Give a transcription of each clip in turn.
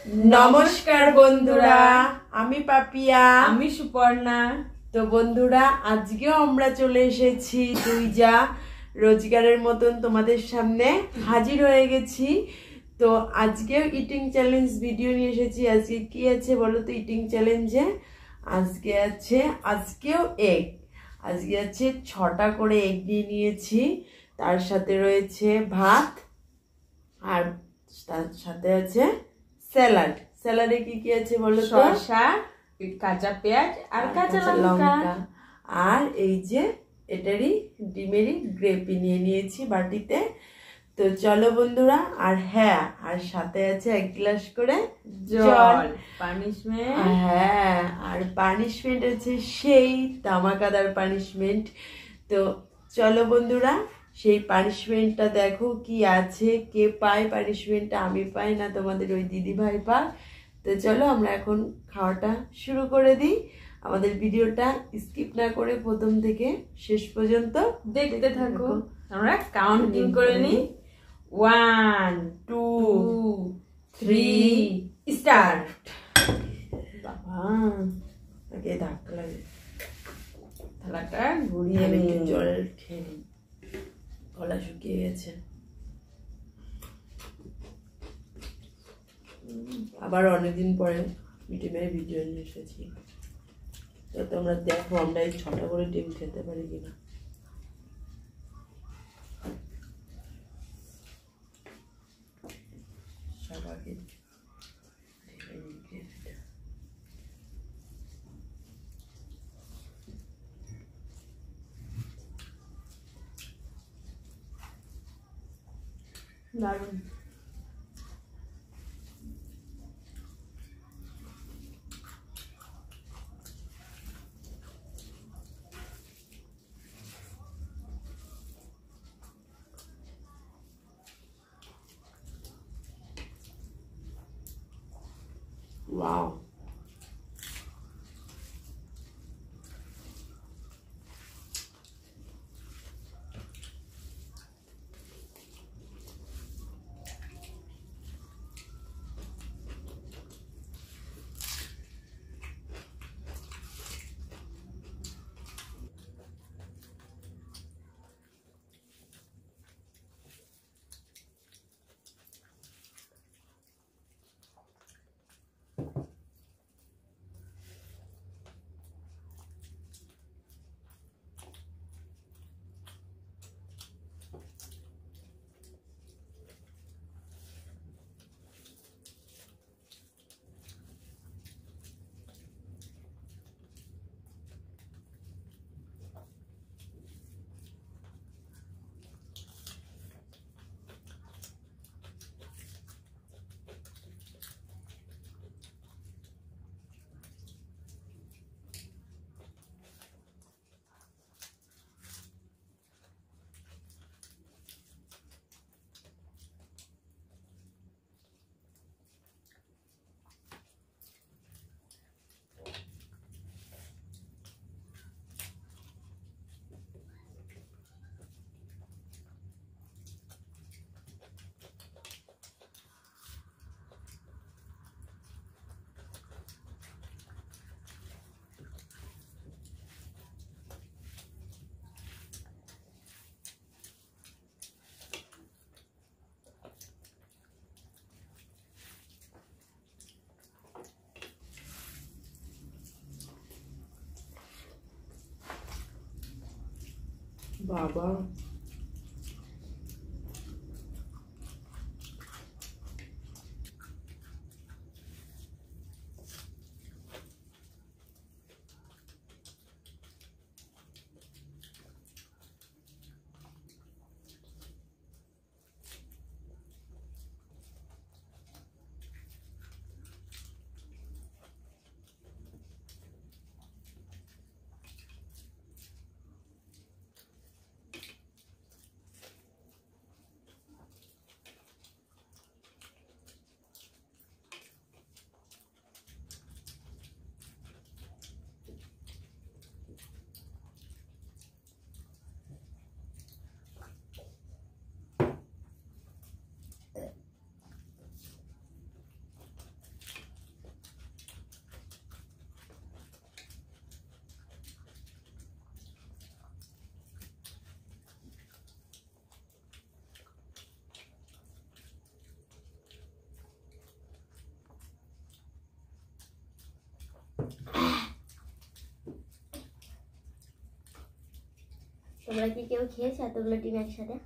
নমস্কার বন্ধুরা, আমি পাপিয়া, আমি সুপর্ণা। তো বন্ধুরা আজকেও আমরা চলে এসেছি তুই যা রোজগারের মতন তোমাদের সামনে হাজির হয়ে গেছি। তো আজকেও ইটিং চ্যালেঞ্জ ভিডিও নিয়ে এসেছি। আজকে কি আছে বলো তো ইটিং চ্যালেঞ্জে? আজকেও এগ, আজকে আছে 6টা করে এগ নিয়ে নিয়েছি। তার সাথে রয়েছে ভাত, আর তার সাথে আছে স্যালাড। স্যালাডে কি কি আছে বলো তো? শসা, কাঁচা পেঁয়াজ আর কাঁচা লঙ্কা। আর এই যে এটারই ডিমেরই গ্রেভি নিয়ে নিয়েছি বাটিতে। তো চলো বন্ধুরা, আর হ্যাঁ, আর সাথে আছে 1 গ্লাস করে জল। পানিশমেন্ট, হ্যাঁ, আর পানিশমেন্ট আছে সেই তামাকাদার পানিশমেন্ট। তো চলো বন্ধুরা, সেই পানিশমেন্টটা দেখো কি আছে, কে পায় পানিশমেন্টটা, আমি পাই না তোমাদের ওই দিদি ভাই পায়। তো চলো আমরা এখন খাওয়াটা শুরু করে দিই। আমাদের ভিডিওটা স্কিপ না করে প্রথম থেকে শেষ পর্যন্ত দেখতে থাকো। আমরা কাউন্টিং করে নিই। 1 2 3 স্টার্ট। বাবা আগে ধাক্কা লাগে, থালাটা ঘুরিয়ে আমি নিই। একটু জল খেয়ে নিই, গলা শুকিয়ে গেছে। আবার অনেকদিন পরে ডিমের ভিডিও নিয়ে এসেছি। তো তোমরা দেখো আমরা এই 6টা করে ডিম খেতে পারি কিনা। সবাইকে দারুণ। ওয়াও, বাবা তোমরা কি কেউ খেয়েছো এতগুলো ডিম একসাথে?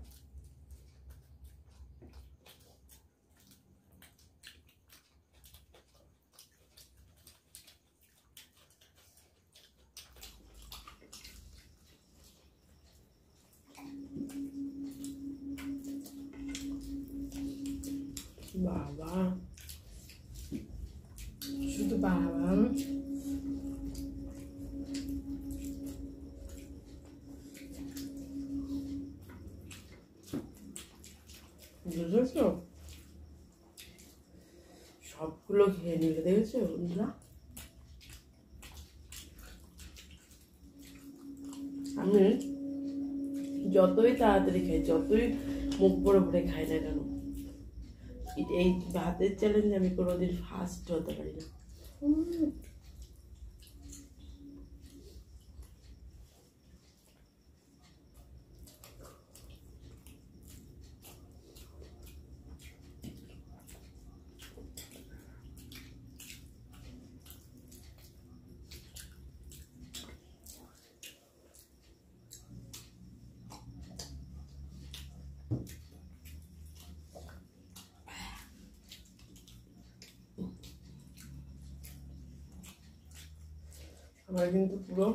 বাবা, শুধু বাবা। বুঝেছো, সবগুলো খেয়ে নিলে, দেখেছো বন্ধুরা? আমি যতই তাড়াতাড়ি খাই, যতই মুখ ভরে ভরে খাই না কেন, এই ভাতের চ্যালেঞ্জে আমি কোনোদিন ফার্স্ট হতে পারি না। আমার কিন্তু পুরো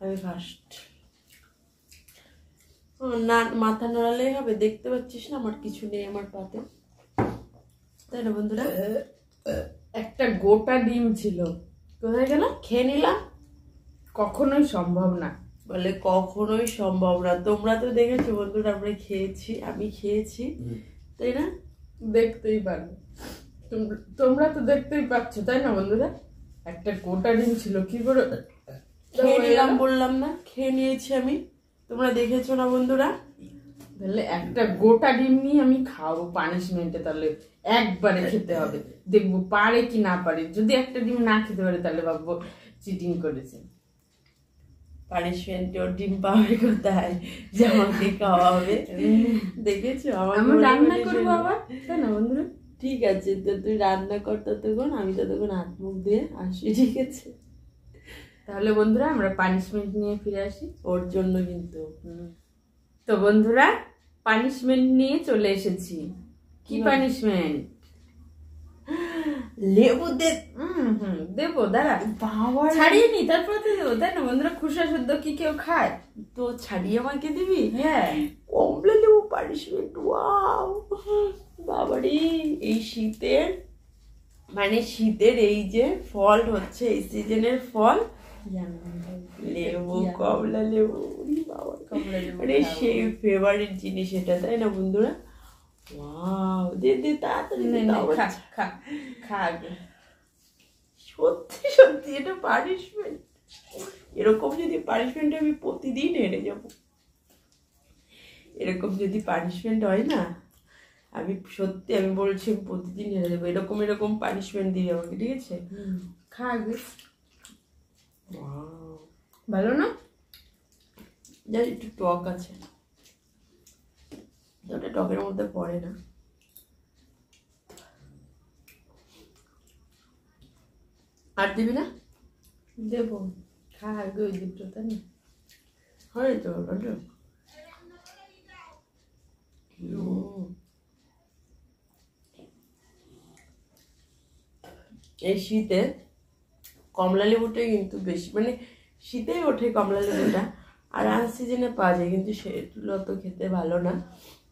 আমি ফার্স্ট। না, মাথা নড়ালেই হবে, দেখতে পাচ্ছিস না আমার কিছু নেই আমার পাতে, তাই না বন্ধুরা? একটা গোটা ডিম ছিল, কোথায় গেল? খেয়ে নিলাম। কখনোই সম্ভব না। বলে কখনোই সম্ভব না। তোমরা তো দেখেছো বন্ধুরা, আমরা খেয়েছি, আমি খেয়েছি, তাই না? দেখতেই পারবে, তোমরা তো দেখতেই পাচ্ছ, তাই না বন্ধুরা? একটা গোটা ডিম ছিল, কি করে খেয়ে নিলাম বললাম না? খেয়ে নিয়েছি আমি, তোমরা দেখেছো না বন্ধুরা? তাহলে একটা গোটা ডিম নিয়ে আমি খাওয়াবো পানিশমেন্টে, তাহলে একবারে খেতে হবে, দেখবো পারে কি না পারে। যদি একটা ডিম না খেতে পারে তাহলে ভাববো চিটিং করেছে। পানিশমেন্ট ওর ডিম পাবে কোথায় যে আমাকে খাওয়া হবে? দেখেছো আমি রান্না করবো আবার, তাই না বন্ধুরা? ঠিক আছে, তো তুই রান্না কর ততক্ষণ, আমি ততক্ষণ হাত মুখ দিয়ে আসি, ঠিক আছে? তাহলে বন্ধুরা আমরা পানিশমেন্ট নিয়ে ফিরে আসি ওর জন্য কিন্তু। তো বন্ধুরা পানিশমেন্ট নিয়ে চলে এসেছি। কি পানিশমেন্ট? লেবু দে। দেবো, দাঁড়া বাবা, ছাড়িয়ে নি তারপরে তো দেবো, তাই না বন্ধুরা? খুশা শুদ্ধ কি কেউ খায়? তো ছাড়িয়ে আমাকে দিবি? হ্যাঁ, কমলা লেবু পানিশমেন্ট। ওয়াও বাবারে, এই শীতের মানে শীতের এই যে ফল হচ্ছে, এই সিজনের ফল লেবু, কমলা লেবু। মানে সেই ফেভারিট জিনিস এটা, তাই না বন্ধুরা? ওয়াও, দে দে তাড়াতাড়ি দে, খা আগে। সত্যি সত্যি এটা পানিশমেন্ট। এরকম যদি পানিশমেন্ট আমি প্রতিদিন এনে যাব, এরকম যদি পানিশমেন্ট হয় না, আমি সত্যি আমি বলছি আমি প্রতিদিন এনে দেবো। এরকম এরকম পানিশমেন্ট দিবি আমাকে, ঠিক আছে? খা আগে। ওয়াও, ভালো না? যার একটু টক আছে, ওটা টকের মধ্যে পড়ে না। আর দিবি না? দেবো, খা আগে ওই দুটো, তাই না? হয় তো এই শীতে কমলা লেবুটাই কিন্তু বেশি, মানে শীতেই ওঠে কমলা লেবুটা, আর সিজনে পাওয়া যায়, কিন্তু সেগুলো তো খেতে ভালো না।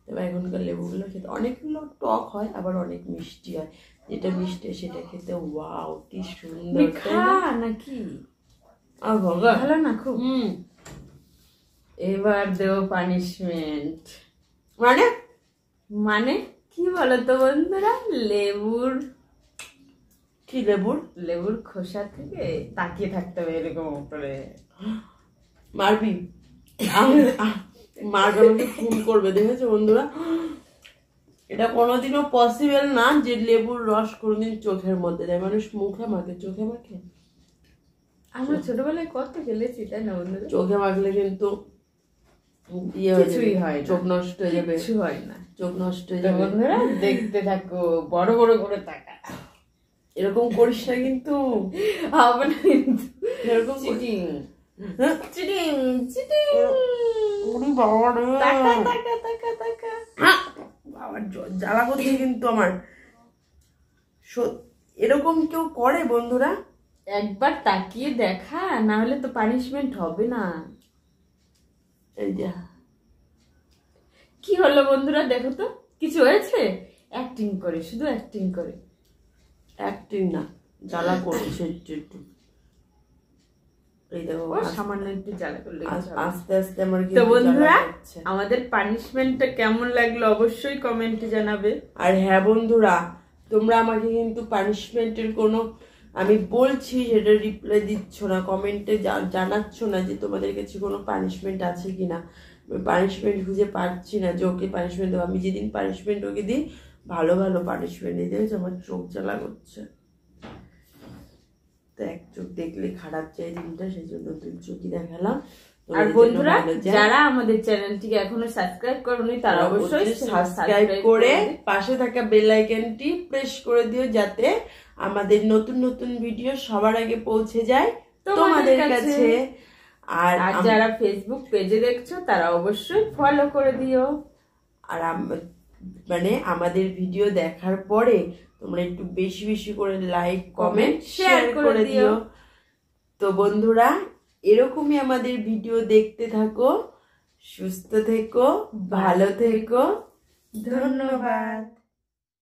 তবে এখনকার লেবুগুলো খেতে অনেকগুলো টক হয়, আবার অনেক মিষ্টি হয়। যেটা মিষ্টি সেটা খেতে ওয়াও কি সুন্দর, খা নাকি? ভালো না খুব? এবার দেবো পানিশমেন্ট। মানে মানে কি বলতো বন্ধুরা, লেবুর লেবুর খোসা থেকে তাকিয়ে থাকতে হবে এরকম উপরে। মারবি? মারবে, আমাকে ফোন করবে, দেখেছো বন্ধুরা? এটা কোনোদিনও পসিবল না যে লেবুর রস কোনোদিন চোখের মধ্যে দেয়। মানুষ মুখে মাখে, চোখে মাখে। আমরা ছোটবেলায় কত খেলেছি তাই না বন্ধুরা? চোখে মাখলে কিন্তু কিছুই হয় না, চোখ নষ্ট হয়ে যাবে। কিছু হয় না, চোখ নষ্ট হয়ে তো যাবে। বন্ধুরা দেখতে থাকো, বড় বড় করে তাকা। এরকম করিস না কিন্তু, হবে না কিন্তু। এরকম চিটিং হ্যাঁ? Cheating cheating. ওরে বাবা রে। তাকা তাকা তাকা তাকা। বাবা জ্বালা করছে কিন্তু আমার। এরকম কেউ করে বন্ধুরা? একবার তাকিয়ে দেখা, না হলে তো পানিশমেন্ট হবে না। এই যে কি হলো বন্ধুরা, দেখো তো কিছু হয়েছে? অ্যাক্টিং করে, শুধু অ্যাক্টিং করে। অ্যাক্টিং না, জ্বালা করছে একটু। এই দেখো সামান্য একটু জ্বালা করলে কিছু হবে না। আস্তে আস্তে আমার তো কিন্তু বন্ধুরা জ্বালা করছে। আমাদের পানিশমেন্টটা কেমন লাগলো অবশ্যই কমেন্টে জানাবে। আর হ্যাঁ বন্ধুরা, তোমরা আমাকে কিন্তু পানিশমেন্টের কোনো, আমি বলছি সেটা রিপ্লাই দিচ্ছ না, কমেন্টে জানাচ্ছ না যে তোমাদের কাছে কোনো পানিশমেন্ট আছে কিনা। পানিশমেন্ট খুঁজে পাচ্ছি না যে ওকে পানিশমেন্ট দেবো। আমি যেদিন পানিশমেন্ট ওকে দিই, ভালো ভালো পানিশমেন্ট দিতে হয়েছে, আমার চোখ জ্বালা করছে। তো এক চোখ দেখলে খারাপ চাই দিনটা, সেই জন্য দুই চোখই দেখালাম। আর বন্ধুরা যারা আমাদের চ্যানেলটিকে এখনো সাবস্ক্রাইব করোনি তারা অবশ্যই সাবস্ক্রাইব করে পাশে থাকা বেল আইকনটি প্রেস করে দিও, যাতে আমাদের নতুন নতুন ভিডিও সবার আগে পৌঁছে যায় তোমাদের কাছে। আর যারা ফেসবুক পেজে দেখছো তারা অবশ্যই ফলো করে দিও। আর মানে আমাদের ভিডিও দেখার পরে তোমরা একটু বেশি বেশি করে লাইক কমেন্ট শেয়ার করে দিও। তো বন্ধুরা এরকমই আমাদের ভিডিও দেখতে থাকো, সুস্থ থেকো, ভালো থেকো, ধন্যবাদ।